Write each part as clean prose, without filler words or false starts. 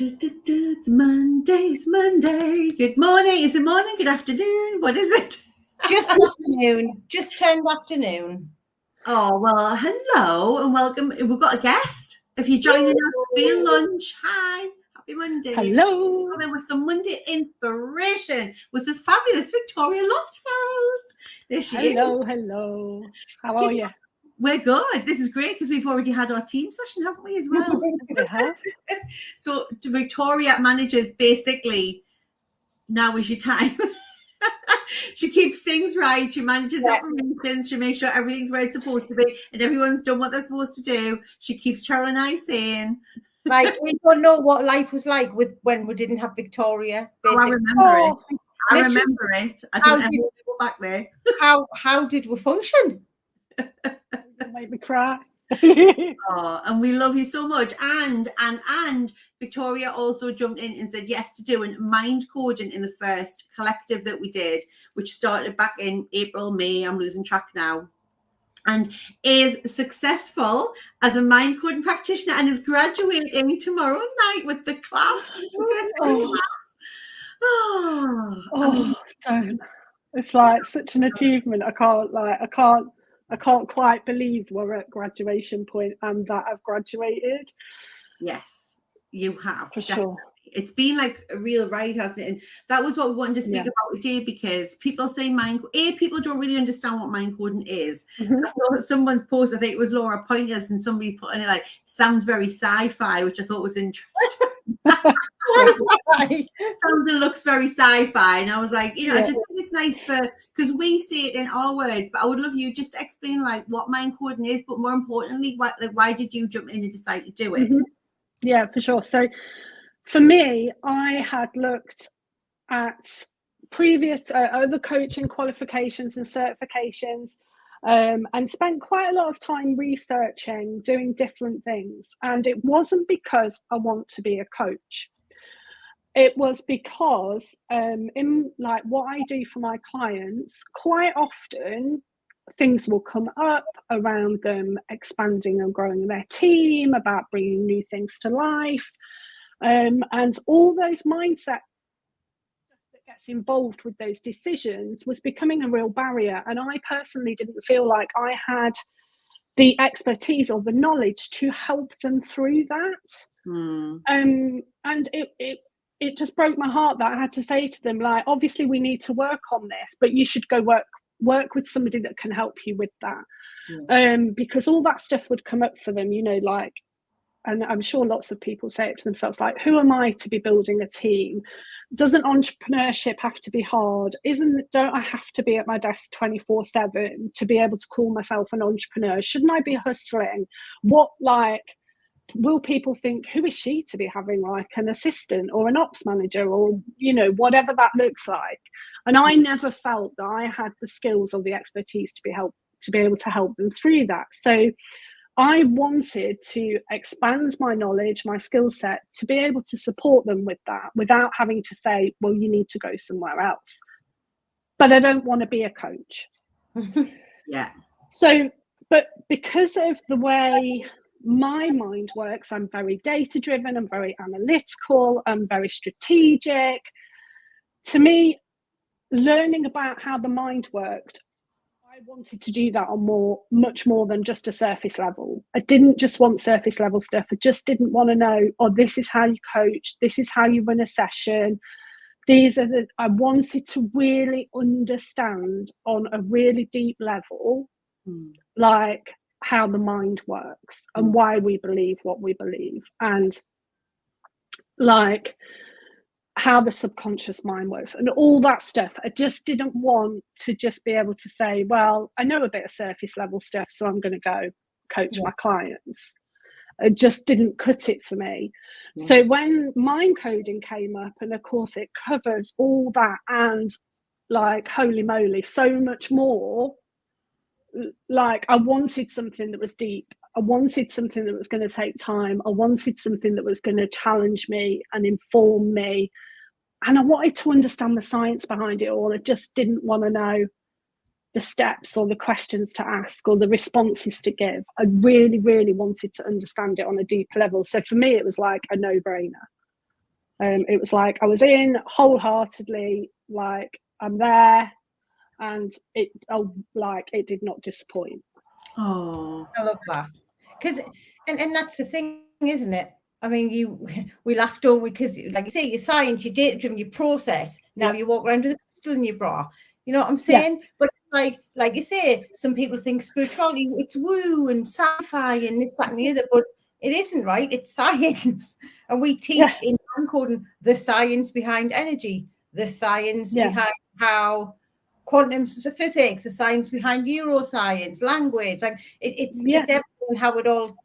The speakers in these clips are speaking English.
It's Monday, it's Monday. Good morning. Is it morning? Good afternoon? What is it? Just afternoon. Just turned afternoon. Oh, well, hello and welcome. We've got a guest. If you're joining us for your lunch, hi. Happy Monday. Hello. Coming with some Monday inspiration with the fabulous Victoria Lofthouse. There she is. Hello. How are you? We're good. This is great because we've already had our team session, haven't we, as well? We have. So Victoria manages basically, now is your time. She keeps things right. She manages operations. She makes sure everything's where it's supposed to be and everyone's done what they're supposed to do. She keeps Cheryl and I sane. Like, we don't know what life was like when we didn't have Victoria. Basically. Oh, I remember it. I don't ever want to go back there. How did we function? You made me cry. Oh, and we love you so much. And Victoria also jumped in and said yes to doing mind coding in the first collective that we did, which started back in April, May. I'm losing track now. And is successful as a mind coding practitioner and is graduating tomorrow night with the class. Don't. It's like such an achievement. I can't quite believe we're at graduation point and that I've graduated. Yes, you have. For definitely. Sure. It's been like a real ride, hasn't it? And that was what we wanted to speak about today, because people say people don't really understand what mind coding is. Mm-hmm. I saw someone's post, I think it was Laura Pointers, and somebody put in it like, sounds very sci-fi, which I thought was interesting. Sounds and looks very sci-fi. And I was like, I just think it's nice because we say it in our words, but I would love you just to explain like what mind coding is, but more importantly, why did you jump in and decide to do it? Mm-hmm. Yeah, for sure. So for me, I had looked at previous other coaching qualifications and certifications and spent quite a lot of time researching, doing different things. And it wasn't because I want to be a coach. It was because in like what I do for my clients, quite often things will come up around them expanding and growing their team, about bringing new things to life. And all those mindset that gets involved with those decisions was becoming a real barrier. And I personally didn't feel like I had the expertise or the knowledge to help them through that. And it just broke my heart that I had to say to them, like, obviously we need to work on this, but you should go work with somebody that can help you with that. Because all that stuff would come up for them, like, and I'm sure lots of people say it to themselves, like, who am I to be building a team? Doesn't entrepreneurship have to be hard? Don't I have to be at my desk 24/7 to be able to call myself an entrepreneur? Shouldn't I be hustling? Will people think, who is she to be having like an assistant or an ops manager or, whatever that looks like? And I never felt that I had the skills or the expertise to be able to help them through that. So I wanted to expand my knowledge, my skill set, to be able to support them with that without having to say, well, you need to go somewhere else. But I don't want to be a coach. Yeah. So, but because of the way my mind works, I'm very data driven, I'm very analytical, I'm very strategic. To me, learning about how the mind worked, I wanted to do that on much more than just a surface level. I didn't just want surface level stuff. I just didn't want to know, this is how you coach, this is how you run a session. I wanted to really understand on a really deep level, like how the mind works and why we believe what we believe, and like how the subconscious mind works and all that stuff. I just didn't want to just be able to say, well, I know a bit of surface level stuff, so I'm going to go coach my clients. It just didn't cut it for me. So when mind coding came up, and of course it covers all that and like, holy moly, so much more. Like, I wanted something that was deep. I wanted something that was going to take time. I wanted something that was going to challenge me and inform me. And I wanted to understand the science behind it all. I just didn't want to know the steps or the questions to ask or the responses to give. I really, really wanted to understand it on a deep level. So for me, it was like a no-brainer. It was like I was in wholeheartedly, like I'm there, and it did not disappoint. Oh, I love that. Because and that's the thing, isn't it? I mean, we laughed, don't we? Because, like you say, your science, your data driven, your process. Now you walk around with a crystal in your bra. You know what I'm saying? But like you say, some people think spirituality, it's woo and sci-fi and this, that, and the other. But it isn't, right? It's science. And we teach in mind coding the science behind energy, the science behind how quantum physics, the science behind neuroscience, language. Like it's everything, how it all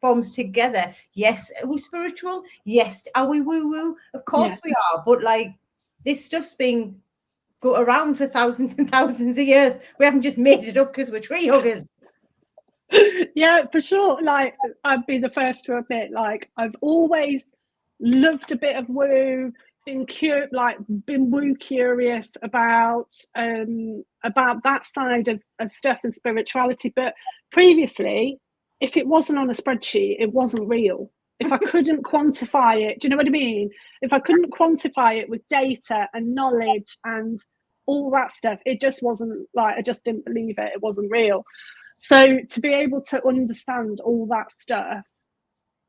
forms together. Yes, are we spiritual? Yes. Are we woo-woo? Of course we are. But like this stuff's been around for thousands and thousands of years. We haven't just made it up because we're tree huggers. Yeah, for sure. Like, I'd be the first to admit, like, I've always loved a bit of woo, been woo curious about that side of stuff and spirituality. But previously, if it wasn't on a spreadsheet, it wasn't real. If I couldn't quantify it, do you know what I mean? If I couldn't quantify it with data and knowledge and all that stuff, it just wasn't, like, I just didn't believe it. It wasn't real. So to be able to understand all that stuff,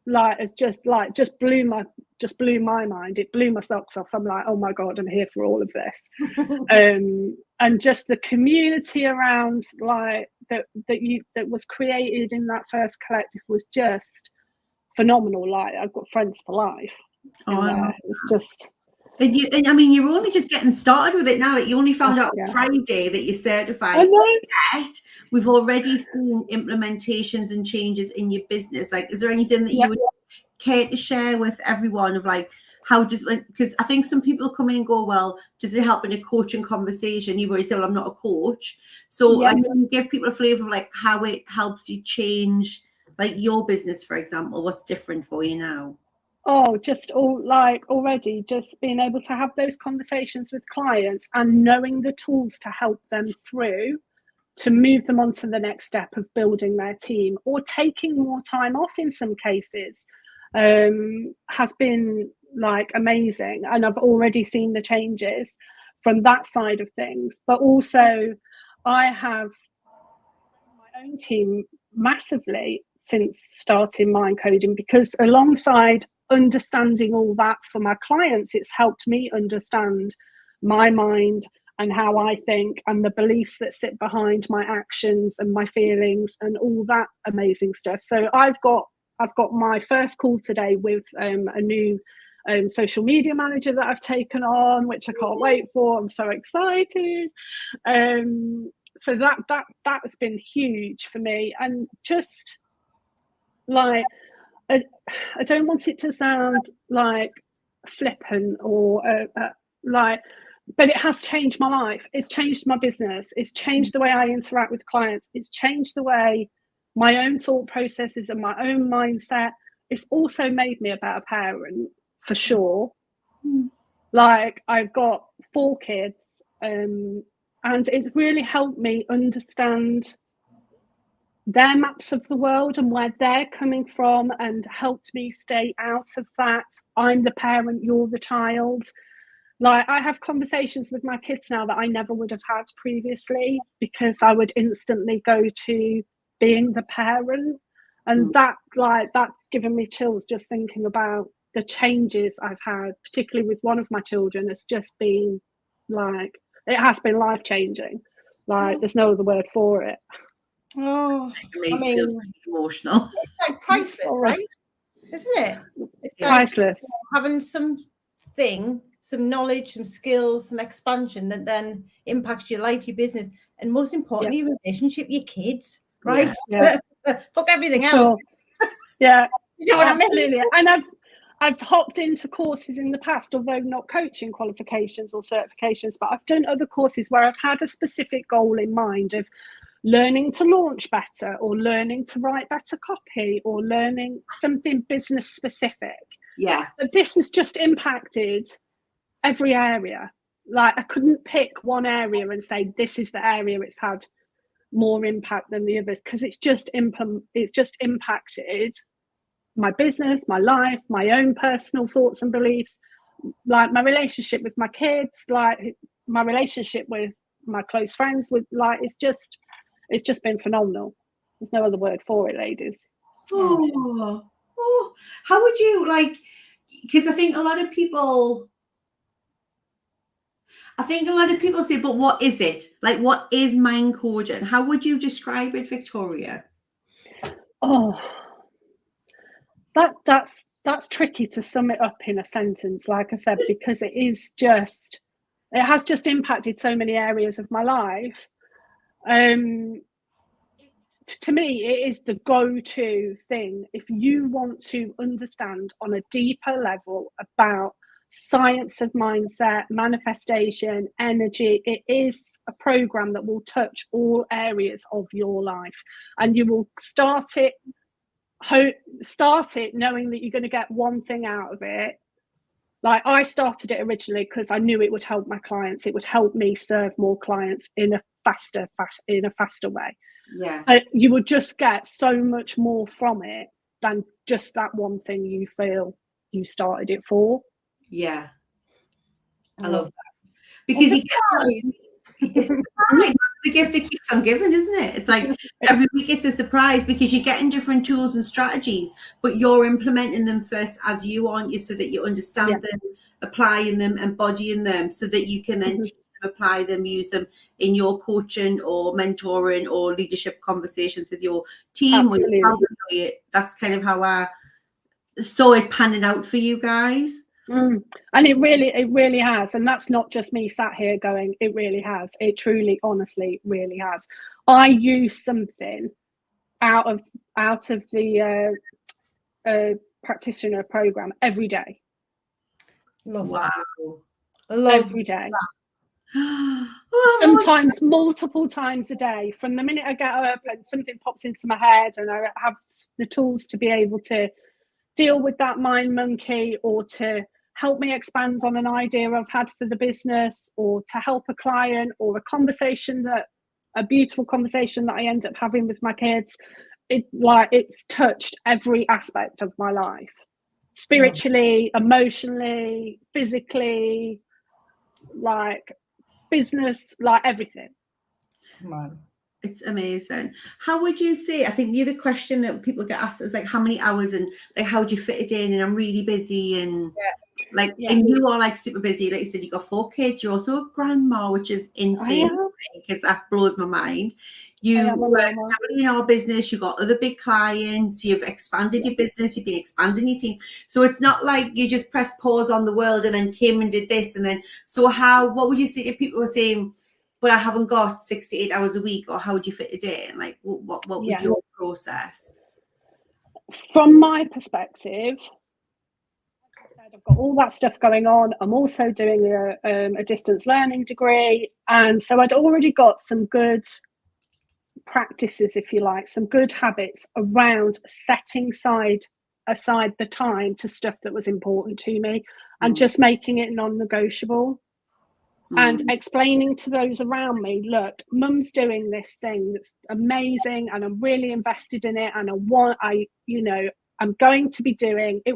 like, it's just blew my mind. It blew my socks off. I'm like, oh my God, I'm here for all of this. And just the community around, like, that was created in that first collective was just phenomenal. Like, I've got friends for life. It's just. And I mean, you're only just getting started with it now. Like, you only found out on Friday that you're certified. I know. Yet we've already seen implementations and changes in your business. Like, is there anything that you would care to share with everyone of, like, how does, because I think some people come in and go, well, does it help in a coaching conversation? You've already said, well, I'm not a coach. So like, can you give people a flavor of, like, how it helps you change, like, your business, for example? What's different for you now? Oh, just already just being able to have those conversations with clients and knowing the tools to help them through to move them on to the next step of building their team or taking more time off in some cases has been, like, amazing. And I've already seen the changes from that side of things. But also I have my own team massively since starting Mind Coding, because alongside understanding all that for my clients, it's helped me understand my mind and how I think and the beliefs that sit behind my actions and my feelings and all that amazing stuff. So I've got my first call today with a new social media manager that I've taken on, which I can't wait for. I'm so excited. So that has been huge for me. And just, like, I don't want it to sound like flippant or like, but it has changed my life. It's changed my business. It's changed the way I interact with clients. It's changed the way my own thought processes and my own mindset. It's also made me a better parent, for sure. Like, I've got 4 kids, and it's really helped me understand their maps of the world and where they're coming from, and helped me stay out of that I'm the parent, you're the child. Like, I have conversations with my kids now that I never would have had previously, because I would instantly go to being the parent. And that's given me chills just thinking about the changes I've had, particularly with one of my children. It's just been, like, it has been life-changing. Like, there's no other word for it. Oh, I mean, emotional. It's like priceless, right? Isn't it? It's priceless. Like having something, some knowledge, some skills, some expansion that then impacts your life, your business, and most importantly, your relationship, your kids, right? Yeah. Fuck everything else. Yeah. You know what absolutely. I mean? And I've hopped into courses in the past, although not coaching qualifications or certifications, but I've done other courses where I've had a specific goal in mind of learning to launch better, or learning to write better copy, or learning something business specific. Yeah. But this has just impacted every area. Like, I couldn't pick one area and say this is the area it's had more impact than the others, because it's just impacted my business, my life, my own personal thoughts and beliefs, like my relationship with my kids, like my relationship with my close friends, with like it's just been phenomenal. There's no other word for it, ladies. Oh, how would you like, because I think a lot of people say, but what is it? Like, what is mind coding? How would you describe it, Victoria? Oh, that's tricky to sum it up in a sentence, like I said, because it has just impacted so many areas of my life. To me, it is the go-to thing if you want to understand on a deeper level about science of mindset, manifestation, energy. It is a program that will touch all areas of your life, and you will start it knowing that you're going to get one thing out of it. Like, I started it originally because I knew it would help my clients. It would help me serve more clients in a faster way. Yeah. You would just get so much more from it than just that one thing you feel you started it for. Yeah. I love that. Because it's the gift that keeps on giving, isn't it? It's like every week it's a surprise because you're getting different tools and strategies, but you're implementing them first as you, aren't you, so that you understand them, applying them, embodying them, so that you can then teach them, apply them, use them in your coaching or mentoring or leadership conversations with your team. Absolutely. That's kind of how I saw it panning out for you guys. And it really has. And that's not just me sat here going, it really has. It truly, honestly, really has. I use something out of the practitioner program every day. Love Wow. that. Love every day. That. Sometimes multiple times a day. From the minute I get up and something pops into my head and I have the tools to be able to deal with that mind monkey, or to help me expand on an idea I've had for the business, or to help a client, or a beautiful conversation that I end up having with my kids. It's touched every aspect of my life, spiritually, emotionally, physically, like business, like everything. Come on. It's amazing. How would you say, I think the other question that people get asked is like, how many hours and like, how do you fit it in? And I'm really busy and and you are like super busy. Like you said, you got 4 kids. You're also a grandma, which is insane because that blows my mind. You work heavily in our business. You've got other big clients. You've expanded your business. You've been expanding your team. So it's not like you just press pause on the world and then came and did this. And then, so what would you say to people who are saying, but I haven't got 6 to 8 hours a week, or how would you fit it in? Like, what was your process? From my perspective, I've got all that stuff going on. I'm also doing a distance learning degree. And so I'd already got some good practices, if you like, some good habits around setting aside the time to stuff that was important to me and just making it non-negotiable. And explaining to those around me, look, mum's doing this thing that's amazing and I'm really invested in it, and I'm going to be doing it.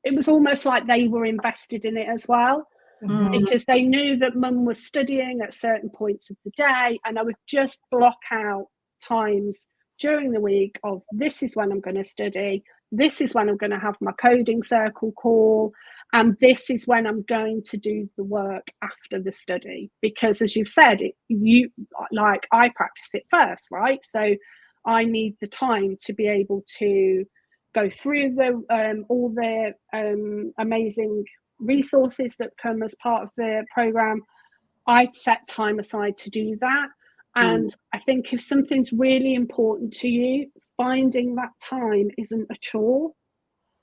It was almost like they were invested in it as well, because they knew that mum was studying at certain points of the day, and I would just block out times during the week of, this is when I'm going to study, this is when I'm going to have my coding circle call, and this is when I'm going to do the work after the study. Because as you've said, I practice it first, right? So I need the time to be able to go through all the amazing resources that come as part of the program. I'd set time aside to do that. And I think if something's really important to you, finding that time isn't a chore,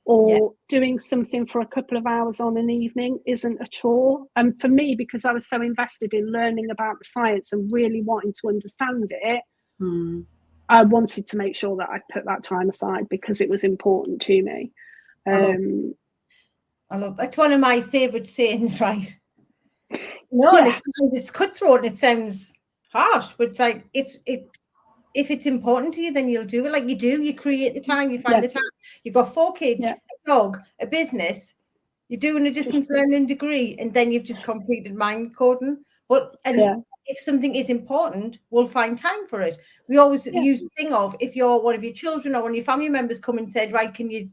or doing something for a couple of hours on an evening isn't a chore. And for me, because I was so invested in learning about the science and really wanting to understand it, I wanted to make sure that I put that time aside because it was important to me. I love that's one of my favorite sayings, right? And it's cutthroat and it sounds harsh, but it's like if if it's important to you, then you'll do it. Like you do, you create the time, you find the time. You've got 4 kids, a dog, a business, you're doing a distance learning degree, and then you've just completed mind coding. But if something is important, we'll find time for it. We always use the thing of, if you're one of your children or one of your family members come and said, right, can you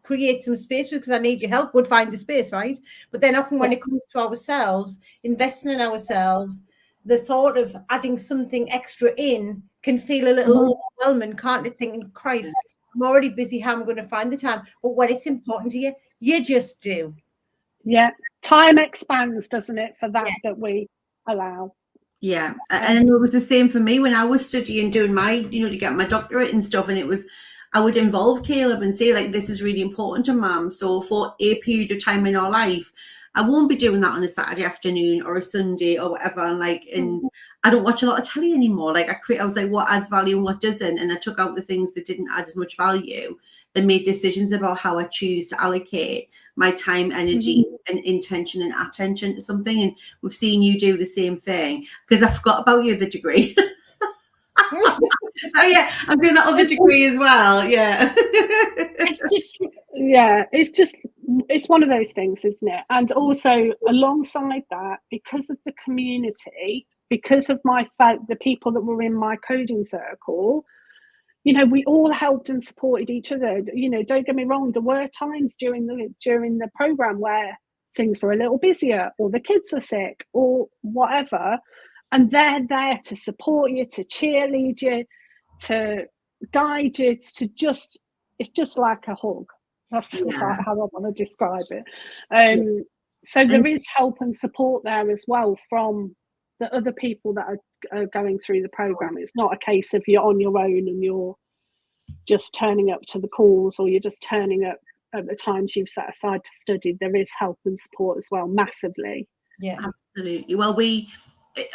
create some space because I need your help, would find the space, right? But then often when it comes to ourselves, investing in ourselves, the thought of adding something extra in can feel a little overwhelming, can't it? Thinking, Christ, I'm already busy, how am I going to find the time? But when it's important to you, you just do. Yeah, time expands, doesn't it, for that that we allow. Yeah, and I know it was the same for me when I was studying, doing my, to get my doctorate and stuff, and it was, I would involve Caleb and say, like, this is really important to Mum. So for a period of time in our life, I won't be doing that on a Saturday afternoon or a Sunday or whatever. And and I don't watch a lot of telly anymore. Like I was like, what adds value and what doesn't? And I took out the things that didn't add as much value and made decisions about how I choose to allocate my time, energy, and intention and attention to something. And we've seen you do the same thing, because I forgot about your other degree. So yeah, I'm doing that other degree as well. Yeah. It's one of those things, isn't it? And also alongside that, because of the community, because of the people that were in my coding circle, we all helped and supported each other. Don't get me wrong, there were times during the program where things were a little busier, or the kids were sick, or whatever, and they're there to support you, to cheerlead you, to guide you, it's just like a hug. That's how I want to describe it. So there is help and support there as well from the other people that are going through the program. It's not a case of you're on your own and you're just turning up to the calls, or you're just turning up at the times you've set aside to study. There is help and support as well, massively. Yeah, absolutely. Well,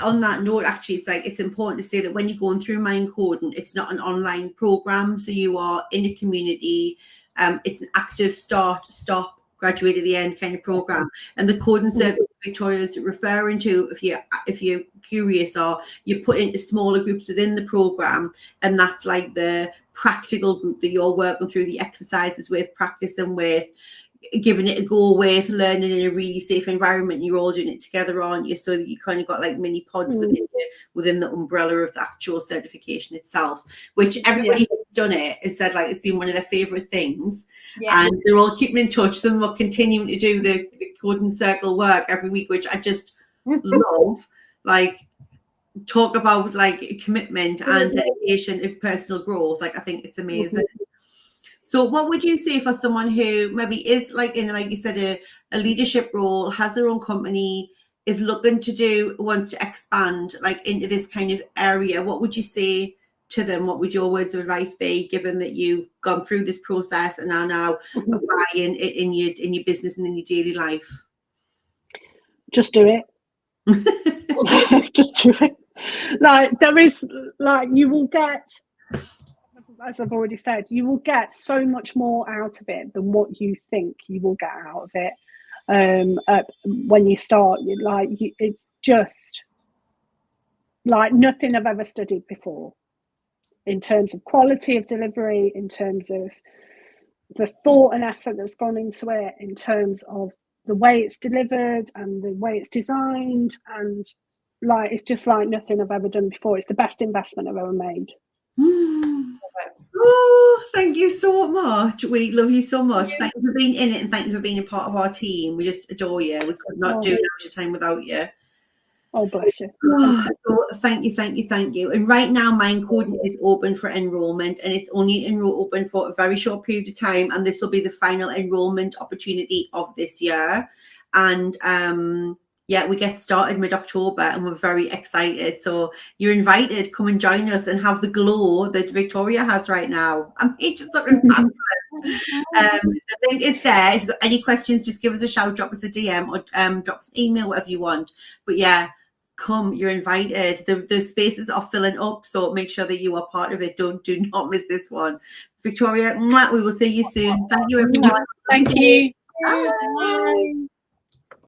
on that note, actually, it's important to say that when you're going through Mind Coding, it's not an online program, so you are in a community. It's an active start, stop, graduate at the end kind of program. And the coding circle Victoria is referring to, if you're curious, or you put into smaller groups within the program, and that's like the practical group that you're working through the exercises with, practicing with, giving it a go with, learning in a really safe environment. You're all doing it together, aren't you? So that you kind of got like mini pods within the umbrella of the actual certification itself, which everybody who's done it has said like it's been one of their favorite things. And they're all keeping in touch. Some are continuing to do the coding circle work every week, which I just love. Like, talk about like commitment and dedication and personal growth. Like, I think it's amazing. So what would you say for someone who maybe is like in, like you said, a leadership role, has their own company, is looking to wants to expand like into this kind of area? What would you say to them? What would your words of advice be, given that you've gone through this process and are now applying it in your business and in your daily life? Just do it. Just do it. Like, there is, like, you will get, as I've already said, you will get so much more out of it than what you think you will get out of it. When you start, it's just like nothing I've ever studied before, in terms of quality of delivery, in terms of the thought and effort that's gone into it, in terms of the way it's delivered and the way it's designed, and like, it's just like nothing I've ever done before. It's the best investment I've ever made. Oh, thank you so much. We love you so much. Thank you for being in it, and thank you for being a part of our team. We just adore you. We could not do Extra Time without you. Oh, bless you. So thank you. And right now, Mind Coding is open for enrollment, and it's only open for a very short period of time. And this will be the final enrollment opportunity of this year. And we get started mid-October, and we're very excited. So you're invited. Come and join us and have the glow that Victoria has right now. I'm just looking fabulous. The link is there. If you've got any questions, just give us a shout, drop us a DM, or drop us an email, whatever you want. But yeah, come, you're invited. The spaces are filling up, so make sure that you are part of it. Do not miss this one. Victoria, we will see you soon. Thank you, everyone. Thank you. Bye.